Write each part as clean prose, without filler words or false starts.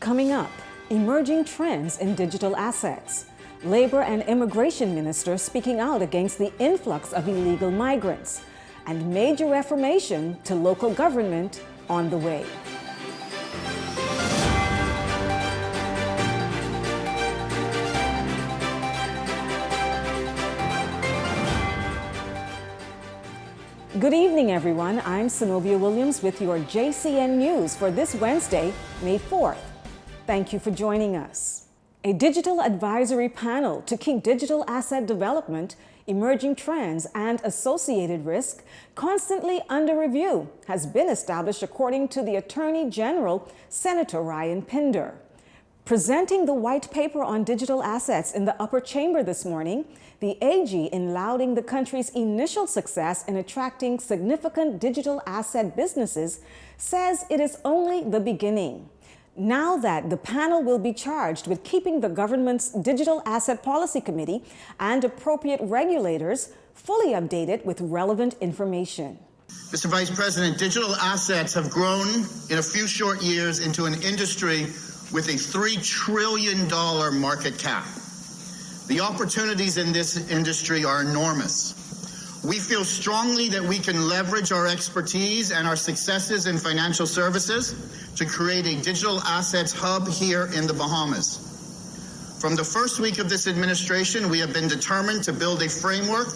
Coming up, emerging trends in digital assets. Labor and Immigration Minister speaking out against the influx of illegal migrants. And major reformation to local government on the way. Good evening, everyone. I'm Zenobia Williams with your JCN News for this Wednesday, May 4th. Thank you for joining us. A digital advisory panel to keep digital asset development, emerging trends, and associated risk constantly under review has been established according to the Attorney General, Senator Ryan Pinder. Presenting the white paper on digital assets in the upper chamber this morning, the AG, in lauding the country's initial success in attracting significant digital asset businesses, says it is only the beginning. Now that the panel will be charged with keeping the government's Digital Asset Policy Committee and appropriate regulators fully updated with relevant information. Mr. Vice President, digital assets have grown in a few short years into an industry with a $3 trillion market cap. The opportunities in this industry are enormous. We feel strongly that we can leverage our expertise and our successes in financial services to create a digital assets hub here in the Bahamas. From the first week of this administration, we have been determined to build a framework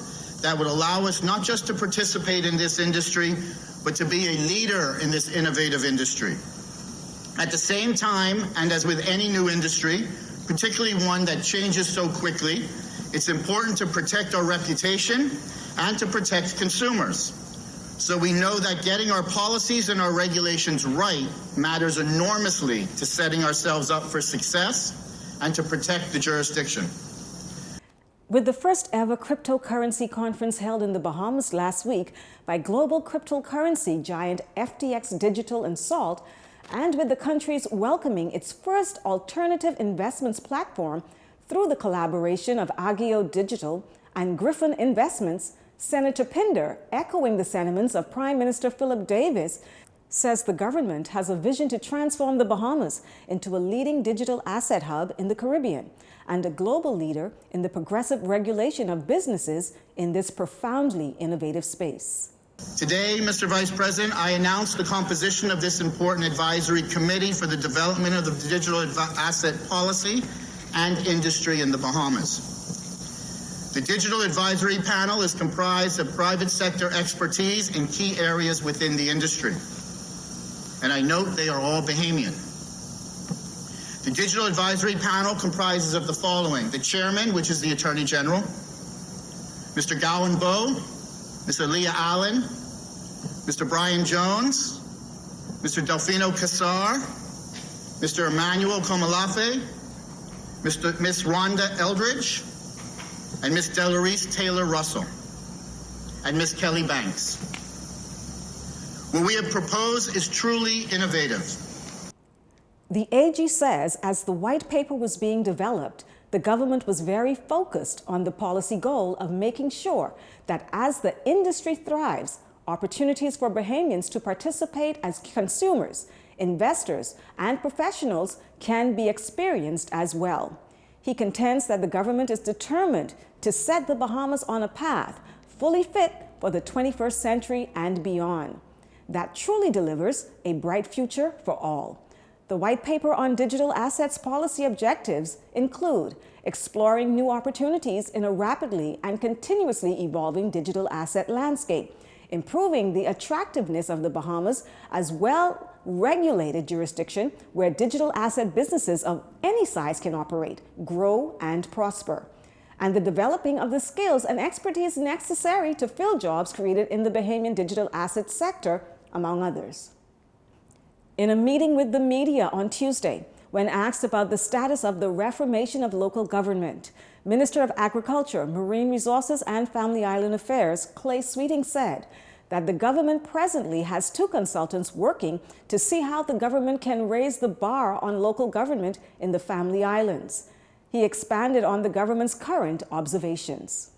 that would allow us not just to participate in this industry, but to be a leader in this innovative industry. At the same time, and as with any new industry, particularly one that changes so quickly, it's important to protect our reputation and to protect consumers. So we know that getting our policies and our regulations right matters enormously to setting ourselves up for success and to protect the jurisdiction. With the first ever cryptocurrency conference held in the Bahamas last week by global cryptocurrency giant FTX Digital and Salt, and with the country's welcoming its first alternative investments platform through the collaboration of Agio Digital and Griffin Investments, Senator Pinder, echoing the sentiments of Prime Minister Philip Davis, says the government has a vision to transform the Bahamas into a leading digital asset hub in the Caribbean and a global leader in the progressive regulation of businesses in this profoundly innovative space. Today, Mr. Vice President, I announce the composition of this important advisory committee for the development of the digital asset policy and industry in the Bahamas. The Digital Advisory Panel is comprised of private sector expertise in key areas within the industry. And I note they are all Bahamian. The Digital Advisory Panel comprises of the following: the chairman, which is the Attorney General, Mr. Gowan Bowe, Ms. Aaliyah Allen, Mr. Brian Jones, Mr. Delfino Casar, Mr. Emmanuel Komalafe, Ms. Rhonda Eldridge, and Ms. Delarice Taylor Russell, and Ms. Kelly Banks. What we have proposed is truly innovative. The AG says as the white paper was being developed, the government was very focused on the policy goal of making sure that as the industry thrives, opportunities for Bahamians to participate as consumers, investors, and professionals can be experienced as well. He contends that the government is determined to set the Bahamas on a path fully fit for the 21st century and beyond, that truly delivers a bright future for all. The white paper on digital assets policy objectives include exploring new opportunities in a rapidly and continuously evolving digital asset landscape, improving the attractiveness of the Bahamas as well-regulated jurisdiction where digital asset businesses of any size can operate, grow, and prosper, and the developing of the skills and expertise necessary to fill jobs created in the Bahamian digital asset sector, among others. In a meeting with the media on Tuesday, when asked about the status of the reformation of local government, Minister of Agriculture, Marine Resources and Family Island Affairs, Clay Sweeting, said that the government presently has 2 consultants working to see how the government can raise the bar on local government in the Family Islands. He expanded on the government's current observations.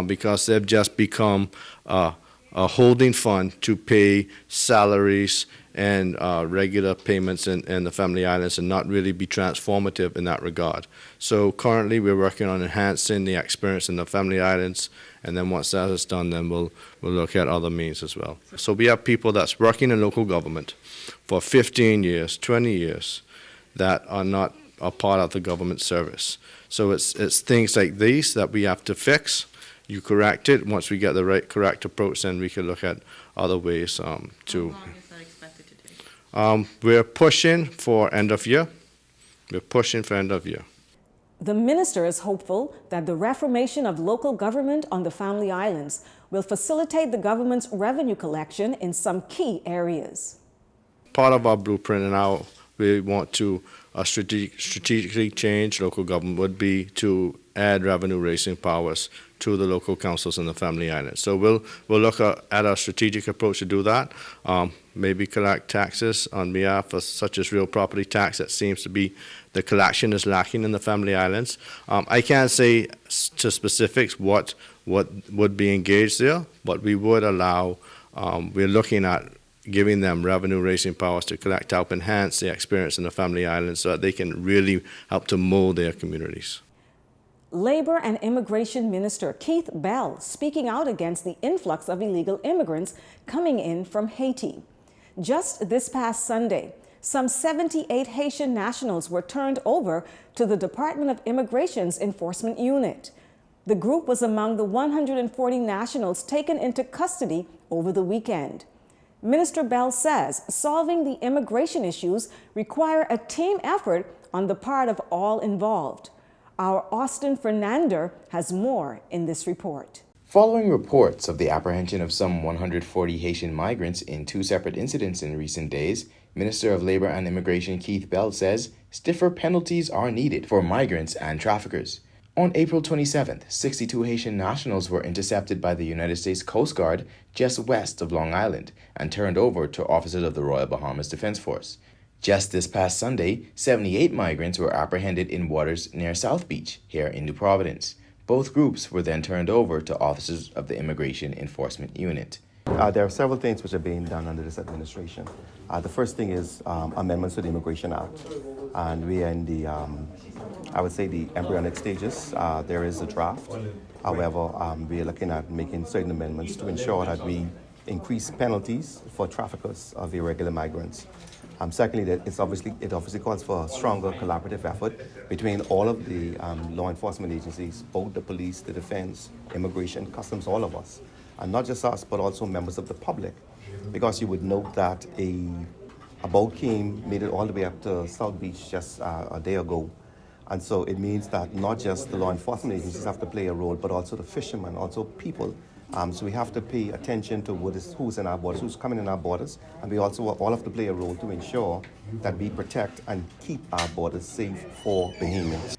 Because they've just become a holding fund to pay salaries and regular payments in the Family Islands and not really be transformative in that regard. So currently we're working on enhancing the experience in the Family Islands, and then once that is done, then we'll look at other means as well. So we have people that's working in local government for 15 years, 20 years, that are not a part of the government service. So it's things like these that we have to fix. You correct it. Once we get the correct approach, then we can look at other ways to. How long is that expected to take? We're pushing for end of year. We're pushing for end of year. The minister is hopeful that the reformation of local government on the Family Islands will facilitate the government's revenue collection in some key areas. Part of our blueprint and how we want to strategically change local government would be to add revenue-raising powers to the local councils in the Family Islands. So we'll look at a strategic approach to do that. Maybe collect taxes on behalf of, such as real property tax. That seems to be the collection is lacking in the Family Islands. I can't say to specifics what would be engaged there, but we would allow. We're looking at giving them revenue-raising powers to collect, help enhance the experience in the Family Islands so that they can really help to mold their communities. Labor and Immigration Minister Keith Bell speaking out against the influx of illegal immigrants coming in from Haiti. Just this past Sunday, some 78 Haitian nationals were turned over to the Department of Immigration's enforcement unit. The group was among the 140 nationals taken into custody over the weekend. Minister Bell says solving the immigration issues require a team effort on the part of all involved. Our Austin Fernander has more in this report. Following reports of the apprehension of some 140 Haitian migrants in two separate incidents in recent days, Minister of Labor and Immigration Keith Bell says stiffer penalties are needed for migrants and traffickers. On April 27th, 62 Haitian nationals were intercepted by the United States Coast Guard just west of Long Island and turned over to officers of the Royal Bahamas Defense Force. Just this past Sunday, 78 migrants were apprehended in waters near South Beach, here in New Providence. Both groups were then turned over to officers of the Immigration Enforcement Unit. There are several things which are being done under this administration. The first thing is amendments to the Immigration Act. And we are in the, I would say, the embryonic stages. There is a draft. However, we are looking at making certain amendments to ensure that we increase penalties for traffickers of irregular migrants. Secondly, it obviously calls for a stronger collaborative effort between all of the law enforcement agencies, both the police, the defense, immigration, customs, all of us. And not just us, but also members of the public. Because you would note that a boat made it all the way up to South Beach just a day ago. And so it means that not just the law enforcement agencies have to play a role, but also the fishermen, also people. So we have to pay attention to who's in our borders, who's coming in our borders, and we also all have to play a role to ensure that we protect and keep our borders safe for Bahamians.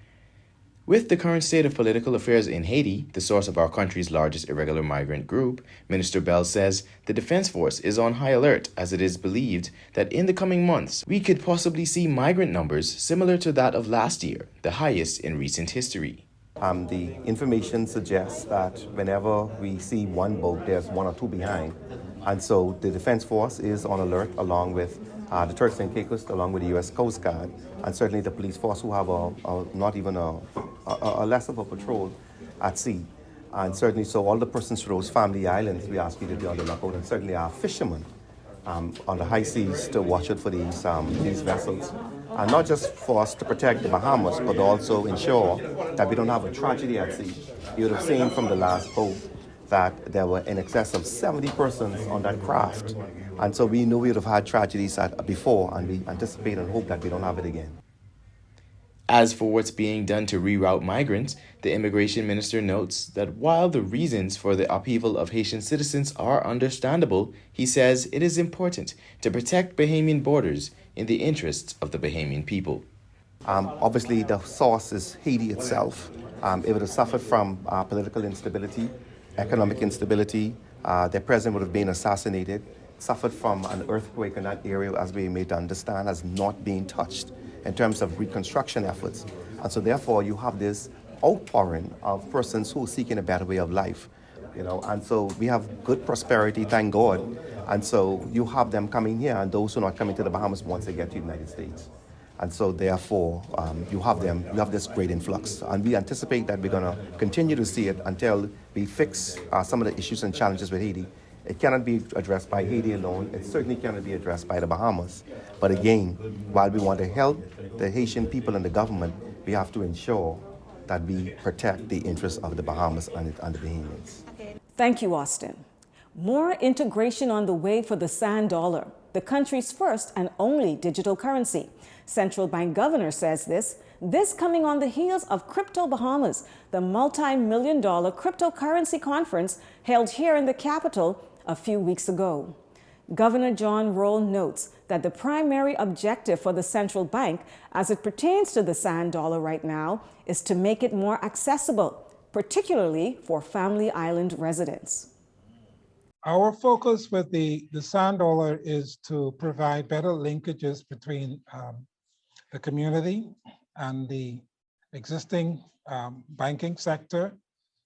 With the current state of political affairs in Haiti, the source of our country's largest irregular migrant group, Minister Bell says the Defense Force is on high alert as it is believed that in the coming months we could possibly see migrant numbers similar to that of last year, the highest in recent history. The information suggests that whenever we see one boat, there's one or two behind. And so the Defense Force is on alert along with the Turks and Caicos, along with the U.S. Coast Guard, and certainly the police force who have not even a less of a patrol at sea. And certainly, so all the persons to those Family Islands, we ask you to be on the lookout, and certainly our fishermen on the high seas to watch out for these vessels. And not just for us to protect the Bahamas, but also ensure that we don't have a tragedy at sea. You would have seen from the last boat that there were in excess of 70 persons on that craft. And so we knew we would have had tragedies before, and we anticipate and hope that we don't have it again. As for what's being done to reroute migrants, the immigration minister notes that while the reasons for the upheaval of Haitian citizens are understandable, he says it is important to protect Bahamian borders in the interests of the Bahamian people. Obviously, the source is Haiti itself. It would have suffered from political instability, economic instability. Their president would have been assassinated, suffered from an earthquake in that area, as we made to understand, has not been touched in terms of reconstruction efforts. And so therefore, you have this outpouring of persons who are seeking a better way of life. and so we have good prosperity, thank God. And so you have them coming here, and those who are not coming to the Bahamas once they get to the United States. And so therefore, you have this great influx. And we anticipate that we're going to continue to see it until we fix some of the issues and challenges with Haiti. It cannot be addressed by Haiti alone. It certainly cannot be addressed by the Bahamas. But again, while we want to help the Haitian people and the government, we have to ensure that we protect the interests of the Bahamas and the Bahamians. Thank you, Austin. More integration on the way for the sand dollar, the country's first and only digital currency. Central Bank Governor says this coming on the heels of Crypto Bahamas, the multi-million-dollar cryptocurrency conference held here in the capital a few weeks ago. Governor John Roll notes that the primary objective for the central bank as it pertains to the sand dollar right now is to make it more accessible, particularly for Family Island residents. Our focus with the sand dollar is to provide better linkages between the community and the existing banking sector.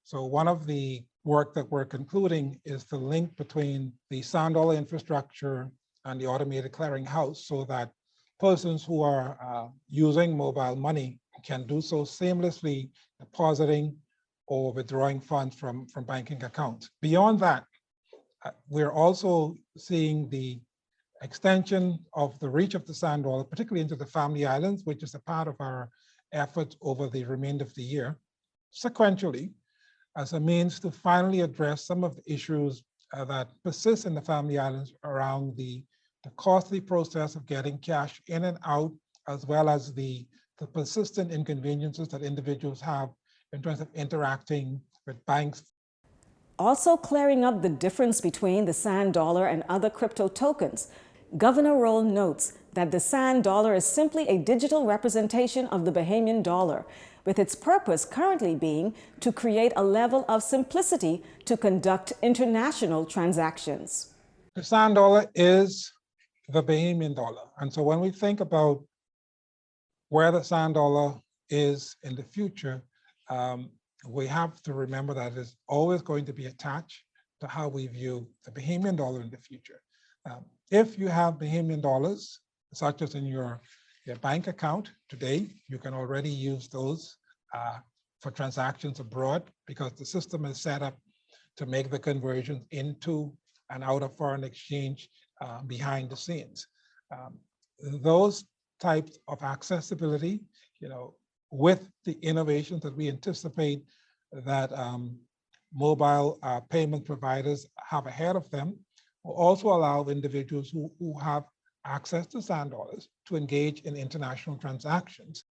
So one of the work that we're concluding is the link between the sand dollar infrastructure and the automated clearinghouse so that persons who are using mobile money can do so seamlessly, depositing or withdrawing funds from banking accounts. Beyond that, we're also seeing the extension of the reach of the sand dollar, particularly into the Family Islands, which is a part of our efforts over the remainder of the year, sequentially, as a means to finally address some of the issues that persist in the Family Islands around the costly process of getting cash in and out, as well as the persistent inconveniences that individuals have in terms of interacting with banks. Also clearing up the difference between the sand dollar and other crypto tokens, Governor Roll notes that the sand dollar is simply a digital representation of the Bahamian dollar, with its purpose currently being to create a level of simplicity to conduct international transactions. The sand dollar is the Bahamian dollar. And so when we think about where the sand dollar is in the future, we have to remember that it is always going to be attached to how we view the Bahamian dollar in the future. If you have Bahamian dollars, such as in your bank account today, you can already use those for transactions abroad because the system is set up to make the conversion into and out of foreign exchange behind the scenes. Those types of accessibility, with the innovations that we anticipate that mobile payment providers have ahead of them, will also allow individuals who have access to sand dollars to engage in international transactions.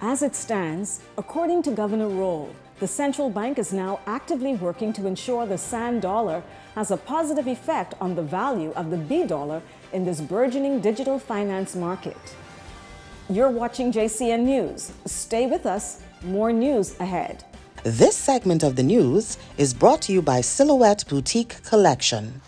As it stands, according to Governor Roll, the central bank is now actively working to ensure the sand dollar has a positive effect on the value of the B dollar in this burgeoning digital finance market. You're watching JCN News. Stay with us. More news ahead. This segment of the news is brought to you by Silhouette Boutique Collection.